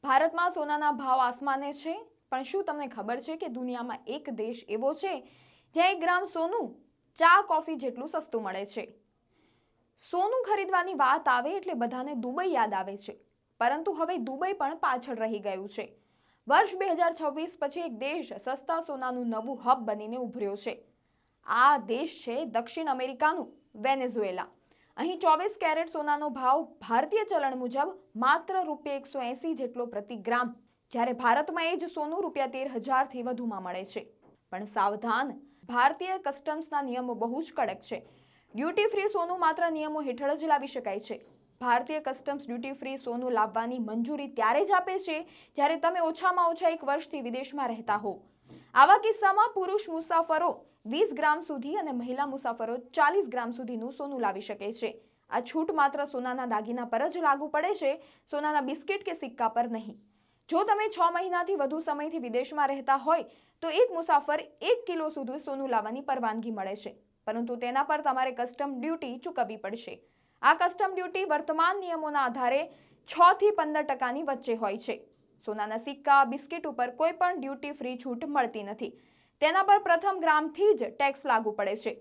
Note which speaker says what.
Speaker 1: ભારતમાં સોનાના ભાવ આસમાને છે, પણ શું તમને ખબર છે કે દુનિયામાં એક દેશ એવો છે જ્યાં 1 ગ્રામ સોનું ચા કોફી જેટલું સસ્તું મળે છે? સોનું ખરીદવાની વાત આવે એટલે બધાને દુબઈ યાદ આવે છે, પરંતુ હવે દુબઈ પણ પાછળ રહી ગયું છે. વર્ષ 2026 પછી એક દેશ સસ્તા સોનાનું નવું હબ બનીને ઉભર્યો છે. આ દેશ છે દક્ષિણ અમેરિકાનું વેનેઝુએલા. અહીં 24 કેરેટ સોનાનો ભાવ ભારતીય ચલણ મુજબ માત્ર ₹180 જેટલો પ્રતિ ગ્રામ, જ્યારે ભારતમાં એ જ સોનું ₹13,000થી વધુમાં મળે છે. પણ સાવધાન, ભારતીય કસ્ટમ્સના નિયમો બહુ જ કડક છે. ડ્યુટી ફ્રી સોનું માત્ર નિયમો હેઠળ જ લાવી શકાય છે. ભારતીય કસ્ટમ્સ ડ્યુટી ફ્રી સોનું લાવવાની મંજૂરી ત્યારે જ આપે છે જ્યારે તમે ઓછામાં ઓછા 1 વર્ષથી વિદેશમાં રહેતા હો. આવા કિસ્સામાં પુરુષ મુસાફરો 20 ગ્રામ સુધી અને મહિલા મુસાફરો 40 ગ્રામ સુધીનું સોનું લાવી શકે છે. આ છૂટ માત્ર સોનાના દાગીના પર જ લાગુ પડે છે, સોનાના બિસ્કિટ કે સિક્કા પર નહીં. જો તમે 6 મહિનાથી વધુ સમયથી વિદેશમાં રહેતા હોય તો એક મુસાફર 1 કિલો સુધી સોનું લાવવાની પરવાનગી મળે છે, પરંતુ તેના પર તમારે કસ્ટમ ડ્યુટી ચૂકવવી પડશે. આ કસ્ટમ ડ્યુટી વર્તમાન નિયમોના આધારે 6 થી 15% વચ્ચે હોય છે. સોનાના સિક્કા, બિસ્કિટ ઉપર કોઈ પણ ડ્યુટી ફ્રી છૂટ મળતી નથી. તેના પર પ્રથમ ગ્રામથી જ ટેક્સ લાગુ પડે છે.